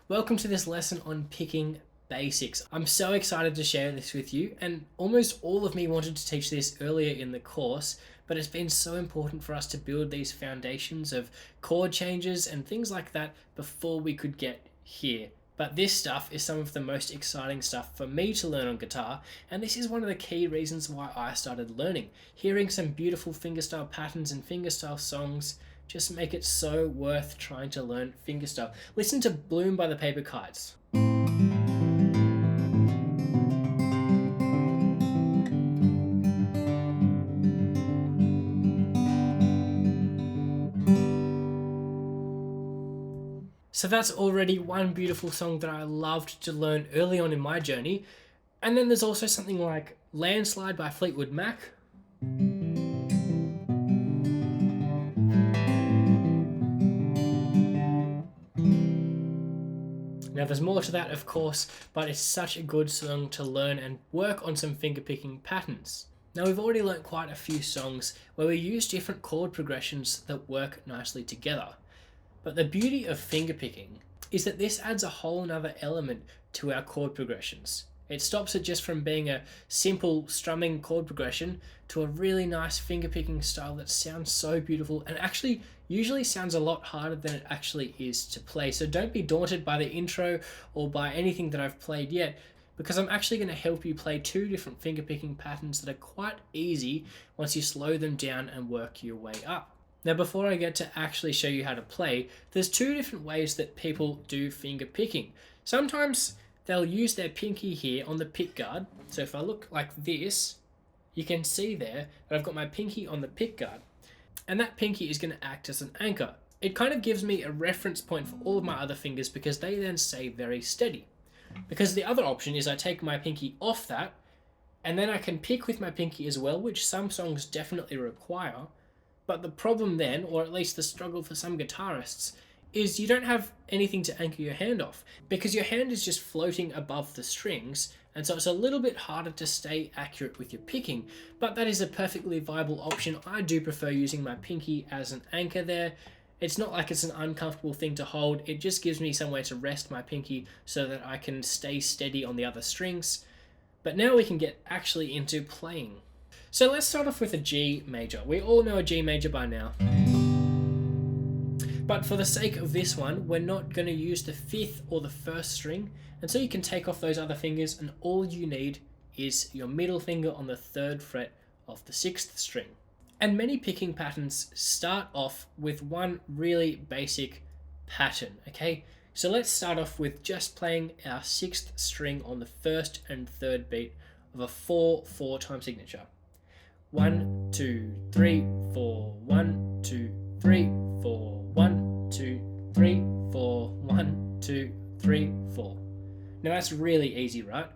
Welcome to this lesson on picking basics. I'm so excited to share this with you, and almost all of me wanted to teach this earlier in the course, but it's been so important for us to build these foundations of chord changes and things like that before we could get here. But this stuff is some of the most exciting stuff for me to learn on guitar, and this is one of the key reasons why I started learning. Hearing some beautiful fingerstyle patterns and fingerstyle songs just make it so worth trying to learn fingerstyle. Listen to Bloom by the Paper Kites. So that's already one beautiful song that I loved to learn early on in my journey. And then there's also something like Landslide by Fleetwood Mac. Now there's more to that, of course, but it's such a good song to learn and work on some fingerpicking patterns. Now we've already learnt quite a few songs where we use different chord progressions that work nicely together. But the beauty of fingerpicking is that this adds a whole nother element to our chord progressions. It stops it just from being a simple strumming chord progression to a really nice fingerpicking style that sounds so beautiful and actually usually sounds a lot harder than it actually is to play. So don't be daunted by the intro or by anything that I've played yet, because I'm actually going to help you play two different fingerpicking patterns that are quite easy once you slow them down and work your way up. Now, before I get to actually show you how to play, there's two different ways that people do finger picking. Sometimes they'll use their pinky here on the pick guard. So if I look like this, you can see there that I've got my pinky on the pick guard. And that pinky is going to act as an anchor. It kind of gives me a reference point for all of my other fingers because they then stay very steady. Because the other option is I take my pinky off that, and then I can pick with my pinky as well, which some songs definitely require. But the problem then, or at least the struggle for some guitarists, is you don't have anything to anchor your hand off because your hand is just floating above the strings, and so it's a little bit harder to stay accurate with your picking. But that is a perfectly viable option. I do prefer using my pinky as an anchor there. It's not like it's an uncomfortable thing to hold. It just gives me somewhere to rest my pinky so that I can stay steady on the other strings. But now we can get actually into playing. So let's start off with a G major. We all know a G major by now. But for the sake of this one, we're not going to use the 5th or the 1st string, and so you can take off those other fingers, and all you need is your middle finger on the 3rd fret of the 6th string. And many picking patterns start off with one really basic pattern, okay? So let's start off with just playing our 6th string on the 1st and 3rd beat of a 4/4 time signature. 1, 2, 3, 4, 1, 2, 3, 4, 1, 2, 3, 4, 1, 2, 3, 4. Now that's really easy, right?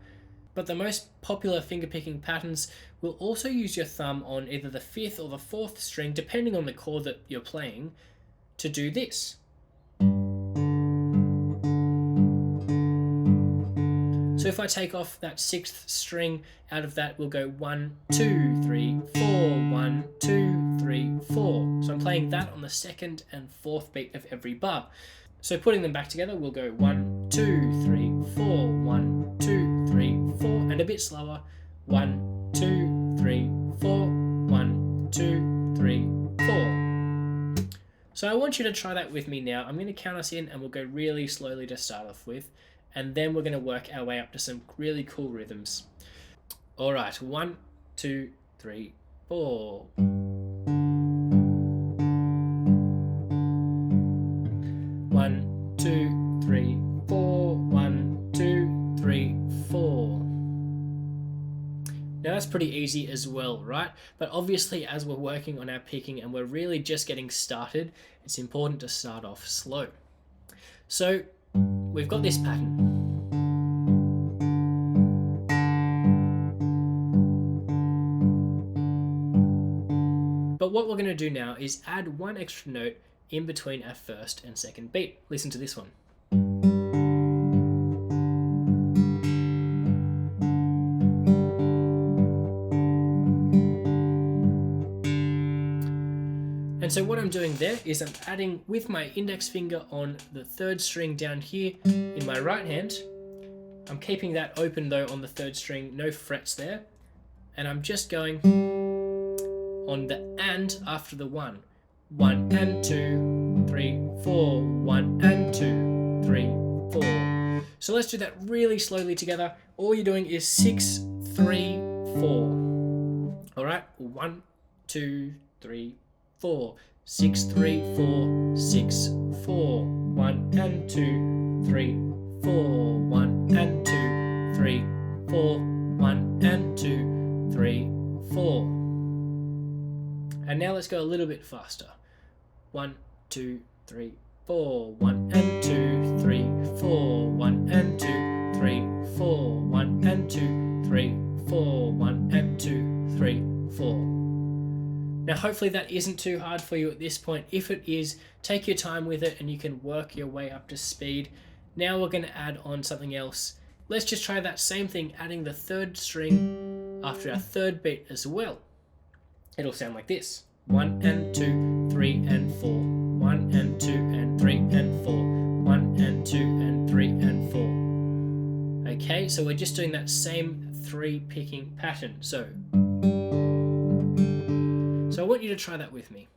But the most popular fingerpicking patterns will also use your thumb on either the 5th or the 4th string, depending on the chord that you're playing, to do this. So if I take off that 6th string, out of that we'll go 1, 2, 3, 4, 1, 2, 3, 4. So I'm playing that on the 2nd and 4th beat of every bar. So putting them back together, we'll go 1, 2, 3, 4, 1, 2, 3, 4, and a bit slower. 1, 2, 3, 4, 1, 2, 3, 4. So I want you to try that with me now. I'm going to count us in and we'll go really slowly to start off with. And then we're going to work our way up to some really cool rhythms. All right, 1, 2, 3, 4. 1, 2, 3, 4. 1, 2, 3, 4. Now that's pretty easy as well, right? But obviously as we're working on our picking and we're really just getting started, it's important to start off slow. So we've got this pattern. But what we're going to do now is add one extra note in between our 1st and 2nd beat. Listen to this one. And And so what I'm doing there is I'm adding with my index finger on the third string down here in my right hand. I'm keeping that open though on the third string, no frets there. And I'm just going on the and after the 1. 1 and 2, 3, 4. 1 and 2, 3, 4. So let's do that really slowly together. All you're doing is 6, 3, 4. Alright, 1, 2, 3, 4. 6, 3, 4, 6, 4. 1 and 2, 3, 4. 1 and 2, 3, 4. 1 and 2, 3, 4. And now let's go a little bit faster. 1, 2, 3, 4. 1 and 2, 3, 4. 1 and 2, 3, 4. 1 and 2, 3, 4. 1 and 2, 3, 4. Now hopefully that isn't too hard for you at this point. If it is, take your time with it and you can work your way up to speed. Now we're going to add on something else. Let's just try that same thing, adding the third string after our third beat as well. It'll sound like this. 1 and 2, 3 and 4. 1 and 2 and 3 and 4. 1 and 2 and 3 and 4. Okay, so we're just doing that same 3 picking pattern. So I want you to try that with me.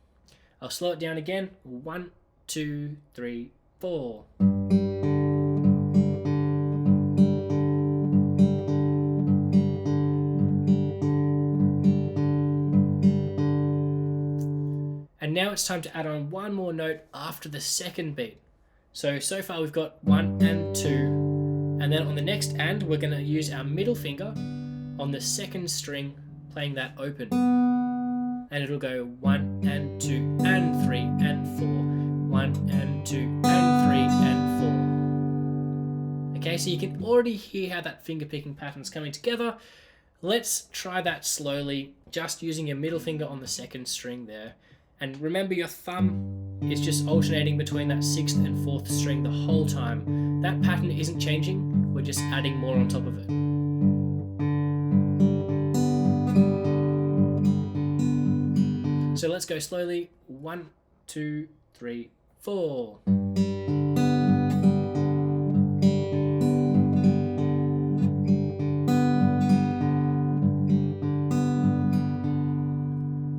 I'll slow it down again. 1, 2, 3, 4. And now it's time to add on one more note after the second beat. So far we've got 1 and 2, and then on the next and, we're going to use our middle finger on the second string, playing that open. And it'll go 1 and 2 and 3 and 4. 1 and 2 and 3 and 4. Okay, so you can already hear how that finger picking pattern's coming together. Let's try that slowly, just using your middle finger on the second string there. And remember, your thumb is just alternating between that 6th and 4th string the whole time. That pattern isn't changing, we're just adding more on top of it. So let's go slowly. 1, 2, 3, 4.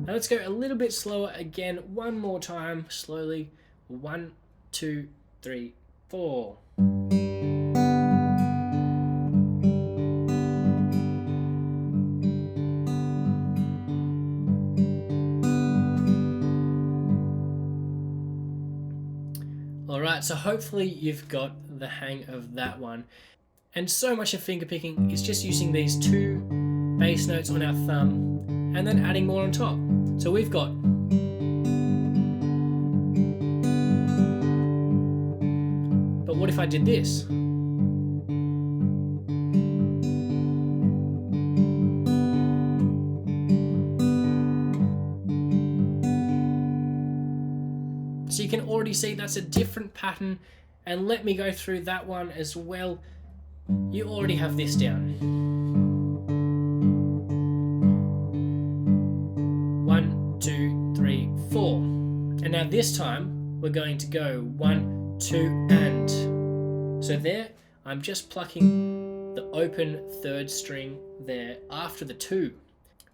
Now let's go a little bit slower again, one more time, slowly. 1, 2, 3, 4. Alright, so hopefully you've got the hang of that one. And so much of fingerpicking is just using these 2 bass notes on our thumb and then adding more on top. So we've got but what if I did this? So you can already see that's a different pattern, and let me go through that one as well. You already have this down. 1, 2, 3, 4. And now this time we're going to go 1, 2, and. So there, I'm just plucking the open third string there after the 2.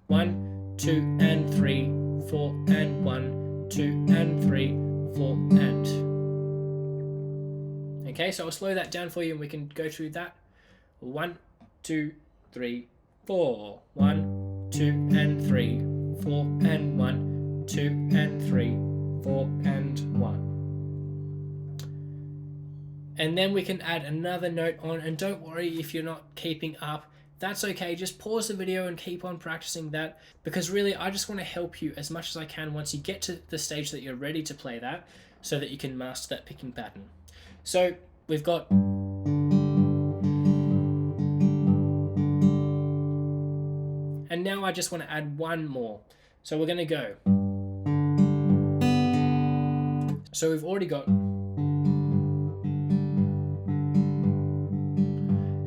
1, 2, and 3, 4, and 1, 2, and 3, 4, and. Okay, so I'll slow that down for you and we can go through that. 1, 2, 3, 4. 1, 2, and 3, 4, and 1, 2, and 3, 4, and 1. And then we can add another note on, and don't worry if you're not keeping up. That's okay, just pause the video and keep on practicing that, because really I just want to help you as much as I can once you get to the stage that you're ready to play that, so that you can master that picking pattern. So we've got and now I just want to add one more. So we're going to go. So we've already got,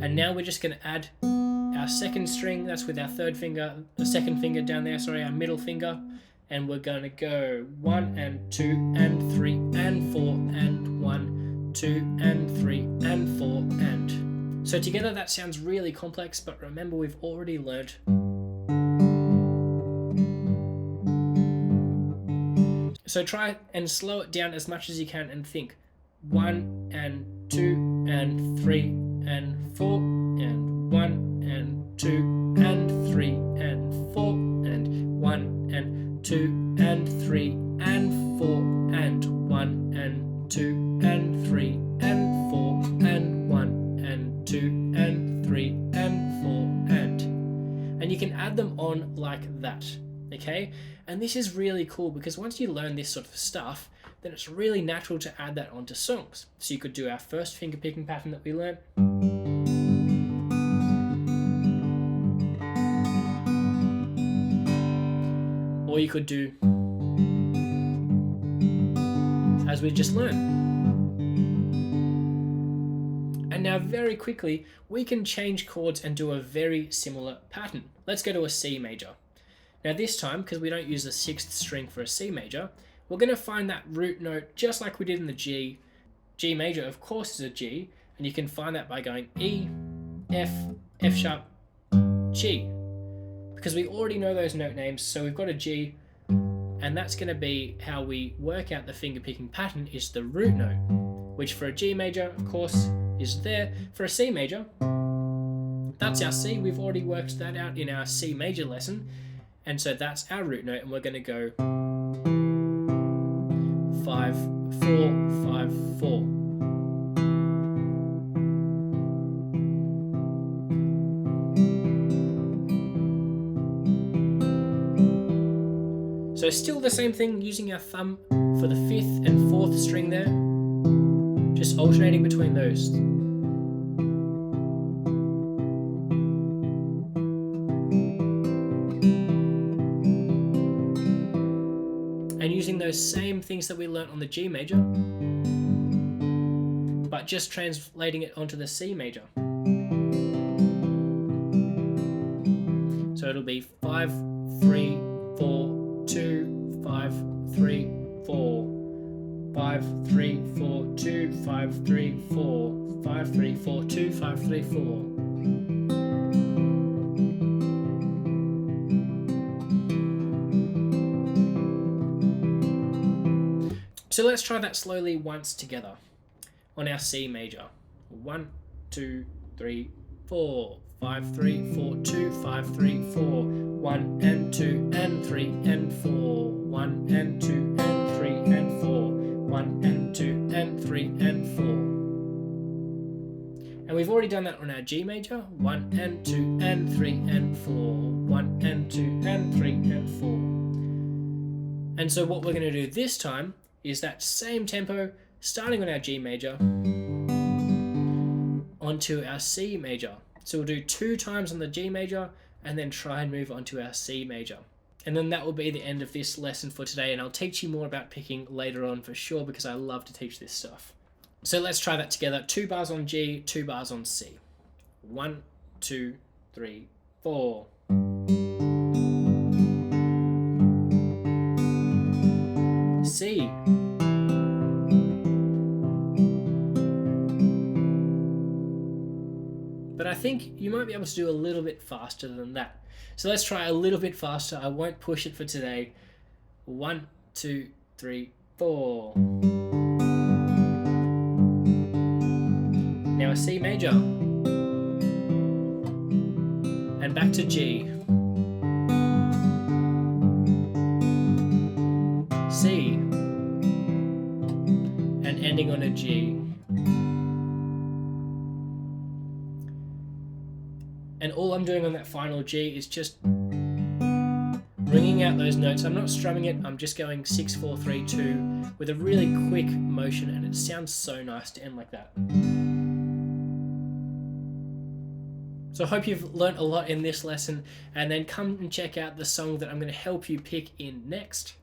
and now we're just going to add our second string. That's with our third finger, the second finger down there, sorry, our middle finger. and we're going to go 1 and 2 and 3 and 4 and 1, 2 and 3 and 4 and. So together that sounds really complex, but remember we've already learnt. So try and slow it down as much as you can and think 1 and 2 and 3 and 4 and 1 and 2 and 3 and 4 and 1 and 2 and 3 and 4 and 1 and 2 and 3 and 4 and 1 and 2 and 3 and 4 and you can add them on like that. Okay, and this is really cool because once you learn this sort of stuff, then it's really natural to add that onto songs. So you could do our first finger picking pattern that we learned. Or you could do as we just learned. And now very quickly, we can change chords and do a very similar pattern. Let's go to a C major. Now this time, because we don't use the 6th string for a C major, we're going to find that root note just like we did in the G. G major, of course, is a G, and you can find that by going E, F, F sharp, G. Because we already know those note names, so we've got a G, and that's going to be how we work out the finger picking pattern, is the root note, which for a G major, of course, is there. For a C major, that's our C. We've already worked that out in our C major lesson. And so that's our root note, and we're going to go 5, 4, 5, 4. So still the same thing, using our thumb for the 5th and 4th string there, just alternating between those. And using those same things that we learnt on the G major, but just translating it onto the C major. So it'll be 5, 3, 4, 2, 5, 3, 4, 5, 3, 4, 2, 5, 3, 4, 5, 3, 4, 2, 5, 3, 4. So let's try that slowly once together on our C major. 1, 2, 3, 4, 5, 3, 4, 2, 5, 3, 4, 1 and 2 and 3 and 4, 1 and 2 and 3 and 4, 1 and 2 and 3 and 4. And we've already done that on our G major. 1 and 2 and 3 and 4, 1 and 2 and 3 and 4. And so what we're going to do this time is that same tempo, starting on our G major, onto our C major. So we'll do 2 times on the G major, and then try and move on to our C major. And then that will be the end of this lesson for today, and I'll teach you more about picking later on for sure, because I love to teach this stuff. So let's try that together. 2 bars on G, 2 bars on C. 1, 2, 3, 4. C. But I think you might be able to do a little bit faster than that. So let's try a little bit faster. I won't push it for today. 1, 2, 3, 4. Now a C major. And back to G. C. And ending on a G. And all I'm doing on that final G is just bringing out those notes. I'm not strumming it, I'm just going 6, 4, 3, 2 with a really quick motion, and it sounds so nice to end like that. So I hope you've learnt a lot in this lesson, and then come and check out the song that I'm going to help you pick in next.